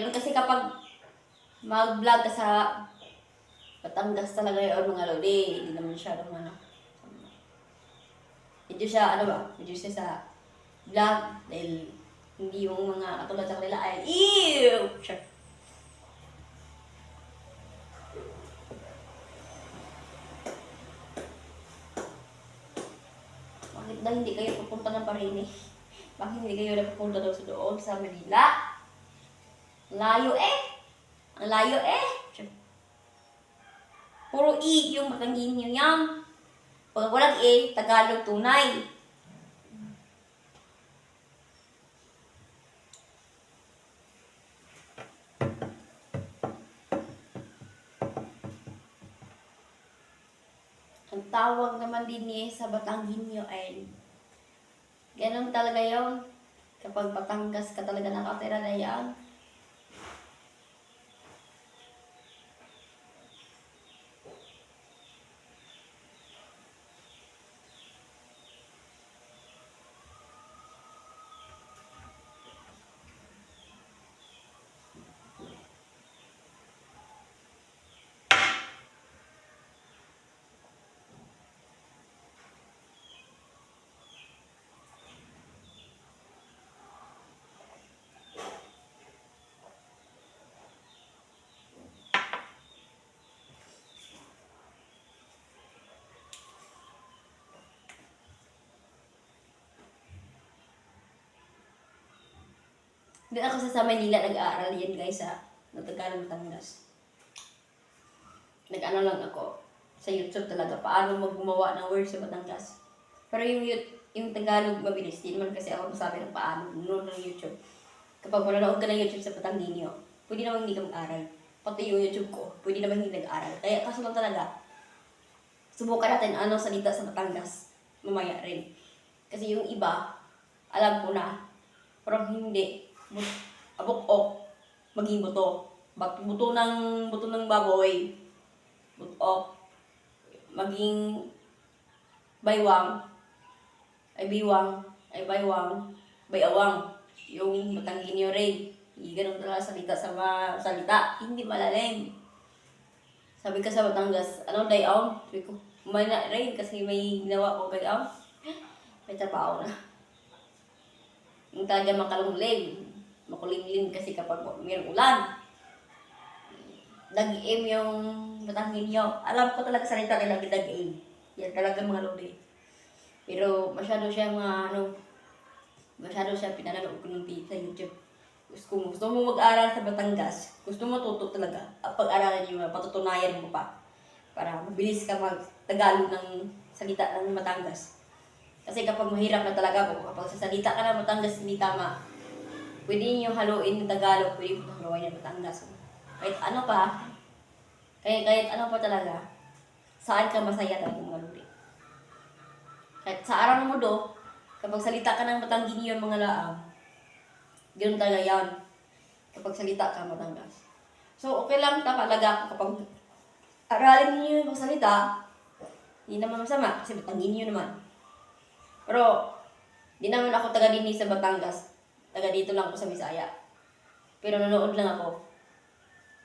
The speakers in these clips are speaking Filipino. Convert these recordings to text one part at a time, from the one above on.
Ganun kasi kapag mag-vlog ka sa Batangas talaga yun mga lodi. Hindi naman siya ano. Medyo siya, ano ba? Medyo siya sa vlog dahil hindi yung mga katulad sa kanila ay ew! Sure. Bakit daw hindi kayo pupunta ng Parini? Bakit hindi kayo napupunta daw sa doon sa Manila? Layo eh! Ang layo eh! Sure. Puro E yung matangin nyo yan. Pag walang E, Tagalog tunay. Ang tawag naman din niya sa Batanginyo ay ganun talaga yon. Kapag Batangas ka talaga nakatira na yan. Doon ako sa Manila nag-aaral yan guys sa Tagalog Batangas. Nag-ano lang ako sa YouTube talaga paano maggumawa ng words sa Batangas. Pero yung Tagalog mabilis, di naman kasi ako masabi ng paano noon ng YouTube. Kapag manonood ka ng YouTube sa Batanginyo, pwede naman hindi ka mag-aral. Pati yung YouTube ko, pwede naman hindi nag-aral. Kaya kaso lang talaga, subukan natin anong salita sa Batangas. Mamaya rin. Kasi yung iba, alam ko na, pero hindi. Abok-ok, maging buto. Buto ng baboy. Buto, maging baywang, ay biwang, ay baywang, bayawang. Yung Batanginyo rin. Ganun talaga salita sa mga salita. Hindi malalim. Sabi ka sa Batangas, ano dayaw? Sabi ko, may na rin kasi may ginawa ko dayaw. May trabaho na. Yung talaga makalunglim. Makulimlim kasi kapag mayroong ulan. Dag-im yung Batanginyo. Alam ko talaga salita nila dag-im. Yan talaga mga lodi. Pero masyado siya masyado siya pinanood ko ng sa YouTube. Gusto mo mag-aral sa Batangas, gusto mo tuto talaga. Pag-aralan nyo, patutunayan mo pa. Para mabilis ka mag-Tagalog ng salita ng Batangas. Kasi kapag mahirap na talaga po, kapag sasalita ka ng Batangas hindi tama, pwede nyo haluin ng Tagalog, pwede mo haluin ng Batangas. Kahit ano pa, kahit ano pa talaga, saan ka masaya talaga mga luli. Kahit sa araw ng mundo, kapag salita ka ng Batanginyo mga laang, ganoon talaga yan. Kapag salita ka Batangas. So, okay lang talaga kapag aralin niyo yung salita, hindi naman masama kasi Batanginyo naman. Pero, di naman ako taga din sa Batangas. Taga dito lang ako sa Bisaya. Pero nanood lang ako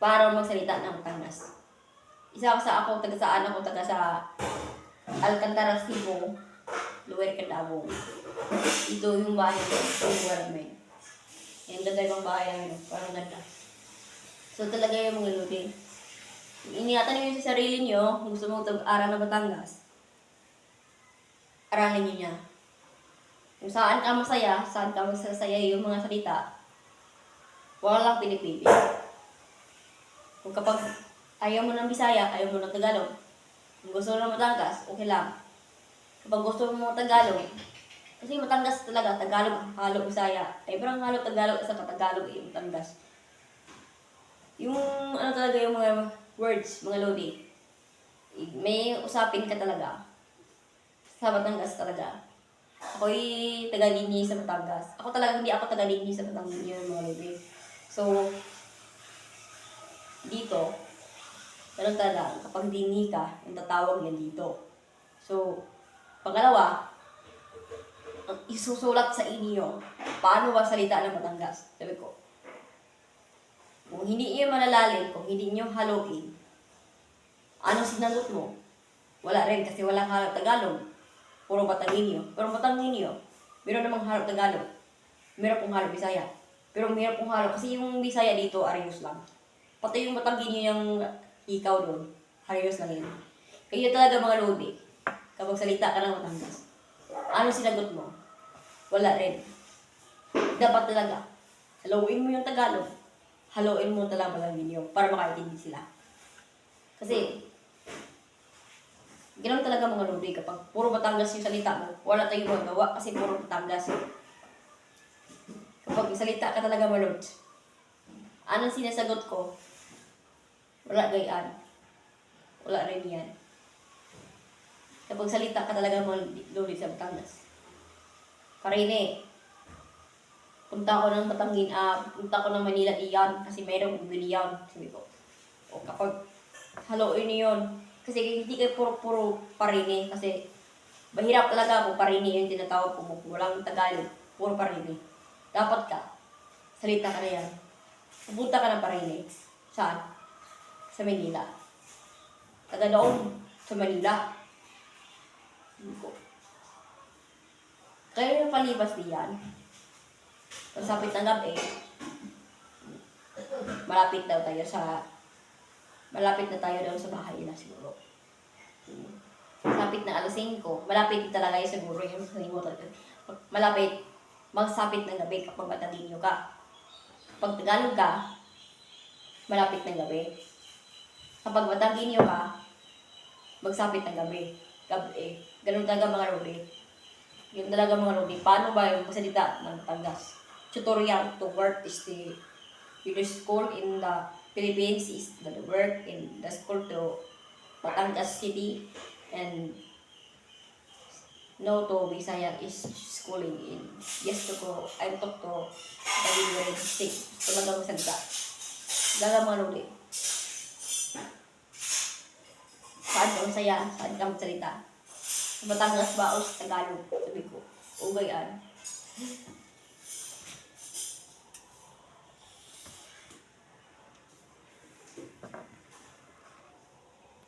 para magsalita ng Batangas. Isa ako taga saan ako, taga sa Alcantara, Cebu, Lower Candabo. Ito yung bahay ko, yung lugar namin. Yan, ganda yung bahay namin, parang ganda. So talaga yung mga lodi. Iniatan nyo sa sarili nyo, kung gusto mo aral na Batangas, aralin nyo niya. Kung saan ka masaya, saan ka masasaya yung mga salita, walang pinipili. Kung kapag ayaw mo ng Bisaya, ayaw mo ng Tagalog, kung gusto mo ng Batangas, okay lang. Kapag gusto mo ng Tagalog, kasi Batangas talaga, Tagalog, halo Bisaya. Ay, parang halo Tagalog, isa pa Tagalog yung Batangas. Yung ano talaga yung mga words, mga lodi, may usapin ka talaga. Sa Batangas talaga. Ako'y taga-Linya sa Batangas. Ako talaga, hindi ako taga-Linya sa Batangas yun, mga lodi. So, dito, ganun talaga, kapag dini ka, yung tatawag yan dito. So, pangalawa, ang isusulat sa inyo, paano ba salita ng Batangas? Sabi ko, Kung hindi niyo malalalim, kung hindi niyo haluin, anong sinagot mo? Wala rin kasi walang halong Tagalog. Puro Batanginyo. Pero Batanginyo, meron namang halong Tagalog. Meron pong halong Bisaya. Pero meron pong halong, kasi yung Bisaya dito, Arius lang. Pati yung Batanginyo yung ikaw doon, Arius lang yun. Kaya talaga mga lodi, kapag salita ka ng Batangas, anong sinagot mo? Wala rin. Dapat talaga, haluin mo yung Tagalog, haluin mo talaga Batanginyo para makaintindi sila. Kasi, ganoon talaga mga lodi, kapag puro Batangas yung salita mo, wala tayong magawa kasi puro Batangas. Kapag salita ka talaga malod, anong sinasagot ko? Wala gayaan. Wala rin yan. Kapag salita ka talaga mga lodi sa Batangas. Karine, punta ko ng punta ko ng Manila iyan kasi mayroong bibili yan. Sabi ko, o kapag haluin niyo yun, kasi hindi kayo puro-puro parine kasi mahirap talaga kung parine yung tinatawag ko mo. Walang Tagalog, puro parine. Dapat ka, salita ka na yan. Pupunta ka ng parine. Saan? Sa Manila. Taga doon, sa Manila. Kaya yung palibas diyan, pagsapit ng gabi, malapit na tayo daw sa bahay na siguro. Malapit na 5:00, malapit talaga yun siguro yung malapit, magsapit ng gabi kapag Batanginyo ka. Kapag Tagalog ka, malapit ng gabi. Kapag Batanginyo ka, magsapit ng gabi. Ganun talaga mga lodi. Yun talaga mga lodi. Paano ba yung magsalita ng Batangas? Tutorial to work is the school in the Philippines is the work in the school to Batangas City, and no to Bisaya is schooling in yes to ko I'm talk to Tagalog grade 6 talaga magsalita talaga mga lodi. Saan ka masaya? Saan ka magsalita? Sa Batangas ba o sa Tagalog? Sabi ko, ugayaan.